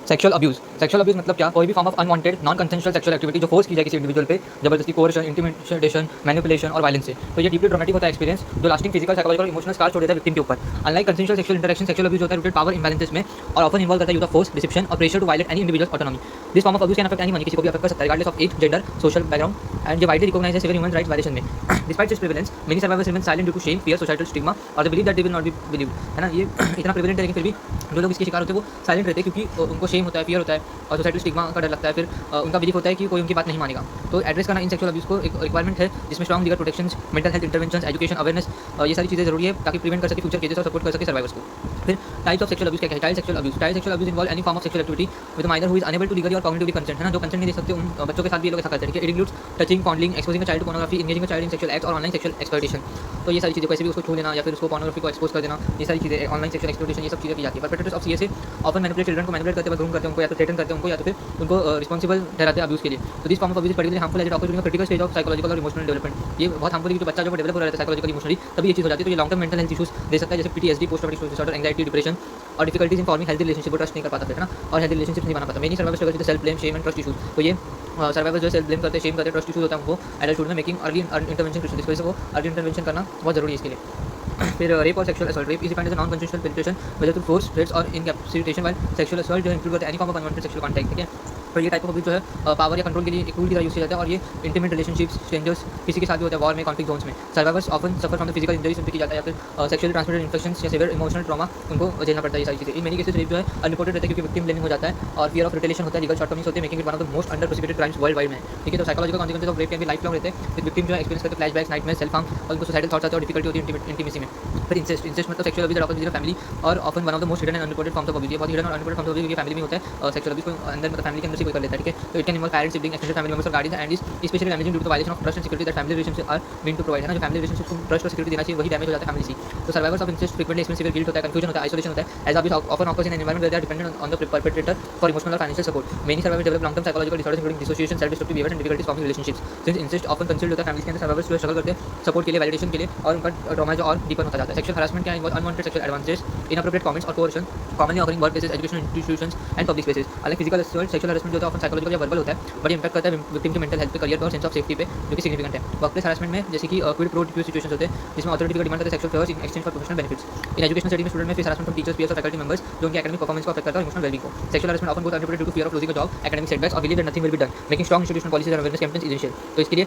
Sexual abuse मतलब क्या? कोई भी form of unwanted non consensual sexual activity जो फोर्स की जाए किसी इंडिविजुअल पे, जबरदस्ती, कोerशन, इंटिमिडेशन, मैनिपुलेशन और वायलेंस से। तो ये डीपली ट्रॉमेटिक होता है एक्सपीरियंस, जो lasting physical, psychological, emotional scar छोड़ देता है विक्टिम के ऊपर। Unlike consensual sexual interaction, sexual abuse होता है रूटेड पावर इम्बैलेंसेस में और ऑफन इन्वॉल्व करता है यूज ऑफ फोर्स, डिसेप्शन और pressure to violate any individual autonomy. This form of abuse can affect anyone, किसी को भी अफेक्ट कर सकता है regardless of age, gender, social background and ये widely recognised civil human rights violation में। Despite this prevalence many survivors remain silent due to shame, fear, societal stigma और they believe that they will not be believed, है ना। ये इतना prevalent है लेकिन फिर भी जो लोग इसके शिकार होते हैं वो साइलेंट रहते हैं क्योंकि उनको शेम होता है, फियर होता है और सोसाइटल स्टिग्मा का डर लगता है। फिर उनका बिलीफ होता है कि कोई उनकी बात नहीं मानेगा। तो एड्रेस करना इन सेक्सुअल अब्यूज़ को एक रिक्वायरमेंट है जिसमें strong legal protections, mental health interventions, education, awareness, ये सारी चीज़ें जरूरी है ताकि प्रिवेंट कर सके फ्यूचर केसेस और सपोर्ट कर सके सर्वाइवर्स को। फिर टाइप्स ऑफ सेक्सुअल अब्यूज़ क्या है? Child sexual abuse involve any form of sexual activity with minor who is unable to legally और कॉग्निटिवली कंसेंट, है ना। जो कंसेंट नहीं दे सकते उन बच्चों के साथ भी ये लोग ऐसा करते हैं। It includes touching, fondling, exposing a child to pornography, engaging a child in sexual acts और ऑनलाइन सेक्सुअल एक्सप्लॉयटेशन। तो ये सारी चीज़ें, कैसे भी उसको छू लेना या फिर उसको पोर्नोग्राफी को एक्सपोज कर देना, ये सारी चीज़ें, ऑनलाइन सेक्सुअल एक्सप्लॉयटेशन, ये सब चीज़ें की जाती है। Perpetrators of CSA often manipulate children को, मैनिपुलेट करते हैं, ग्रूम करते हैं उनको, या तो थ्रेटन करते हैं उनको, या तो फिर उनको रिस्पॉन्सिबल ठहराते हैं अब्यूज़ के लिए। तो this form of abuse is particularly harmful as it occurs during critical stage of psychological और इमोशनल डेवलपमेंट। ये बहुत हार्मफुल है क्योंकि बच्चा जब डेवलप हो रहा है साइकोलॉजिकली, इमोशनली, तभी ये चीज़ हो जाती है। तो ये long term mental health issues दे सकता है, जैसे PTSD, post traumatic stress disorder, anxiety, depression और difficulties in forming healthy relationship, वो ट्रस्ट नहीं कर पाता फिर, है ना, और हेल्दी रिलेशनशिप नहीं बना पाता। Many survivors struggle with self blame, shame and trust issues. तो ये सर्वाइवर्स जो सेल्फ ब्लेम करते हैं, शेम करते हैं, ट्रस्ट इशूज़ होता है उनको एडल्टहुड में, मेकिंग अर्ली इंटरवेंशन क्रिटिकल। इस वजह से वो अर्ली इंटरवेंशन करना बहुत जरूरी है इसके लिए। फिर रेप और sexual assault. Rape is defined as non consensual penetration whether through force, threats और इनकैप्सुलेशन, व्हाइल सेक्सुअल असॉल्ट जो इंक्लूड करता है any form of unwanted sexual contact, ठीक है। तो ये टाइप ऑफ अब्यूज़ जो है पावर या कंट्रोल के लिए एक टूल की तरह यूज किया जाता है और ये इंटीमेट रिलेशनशिप्स, स्ट्रेंजर्स, किसी के साथ भी होता है, वॉर में, कॉन्फ्लिक्ट जोन्स में। Survivors often suffer from the physical injuries उनकी जाता है या फिर सेक्सुअली ट्रांसमिटेड इन्फेक्शंस या सीवियर इमोशनल ट्रॉमा उनको झेलना पड़ता है। ये सारी चीज़ें इन मेनी केसेस रेप जो है अनरिपोर्टेड रहता है क्योंकि विक्टिम ब्लेमिंग हो जाता है और फियर ऑफ रिटेलिएशन होता है, लीगल शॉर्टकमिंग्स होते हैं, making it one of the most under prosecuted crimes world wide में, ठीक है। तो psychological consequences of rape can be life long रहते हैं। फिर विक्टिम जो है एक्सपीरियंस करते हैं फ्लैशबैक्स, नाइटमेयर, सेल्फ हार्म और उनको सुसाइडल थॉट्स आते हैं और डिफिकल्टी होती है इंटीमेसी में। फिर इंसेस्ट मतलब सेक्सुअल अब्यूज़ ऑफ फैमिली और often one of the most hidden and unreported forms of abuse. ये बहुत हिडन और unreported forms of abuse family में होता है। सेक्सुअल अब्यूज़ को अंदर मतलब फैमिली के अंदर से कोई कर लेता है, ठीक है। तो it can involve parents, sibling, extended family members और guardians and is especially damaging due to the violation of trust and security that family relationship are mean to provide, है ना। जो फैमिली रिलेशनशिप को ट्रस्ट और security देना चाहिए वही damage हो जाता है फैमिली से। तो survivors of incest frequently experience severe guilt होता है, कंफ्यूजन होता है, आइसोलेशन होता है, as abuse often occurs in an environment where they are dependent on the perpetrator for emotional और financial support. Many survivors develop long term psychological disorders including dissociation, self destructive behaviour and difficulties forming relationships. Since incest often considered होता है family के अंदर, survivors जो struggle करते हैं support के लिए, वैलिडेशन के लिए और उनका ट्रॉमा जो और डीपर होता जाता है। सेक्सुअल हरासमेंट क्या है? Unwanted sexual advances, inappropriate comments और coercion commonly occurring work places, education institutions and public spaces. अलग फिजिकल असॉल्ट, सेक्सुअल हरासमेंट जो होता है ऑफन साइकोलॉजिकल या वर्बल होता है बट इंपैक्ट करता है विक्टिम के मेंटल हेल्थ पे, करियर पे और सेंस ऑफ सेफ्टी पे, जो कि सिग्निफिकेंट है। वर्कप्लेस हरासमेंट में जैसे कि क्विड प्रो क्यू सिचुएशंस होते हैं जिसमें अथॉरिटी का डिमांड करते हैं sexual favours in exchange for professional benefits. In education setting में स्टूडेंट में face harassment from teachers, peers और फैकल्टी मेंबर्स जो उनकी एकेडमिक परफॉर्मेंस को अफेक्ट करता है और इमोशनल वेलबींग को। Sexual harassment often both unreported due to fear of losing a job, academic setbacks और believe that nothing will be done, making strong institutional policies and awareness campaigns essential. तो इसके लिए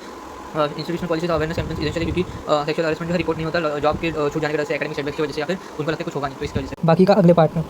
institutional policies और awareness campaigns essential है क्योंकि sexual harassment जो है report नहीं होता जॉब के छूट जाने की वजह से, एकेडमिक सेटबैक्स की वजह से या फिर उनको लगता है कुछ होगा नहीं, तो इसकी वजह से। बाकी का अगले पार्ट में।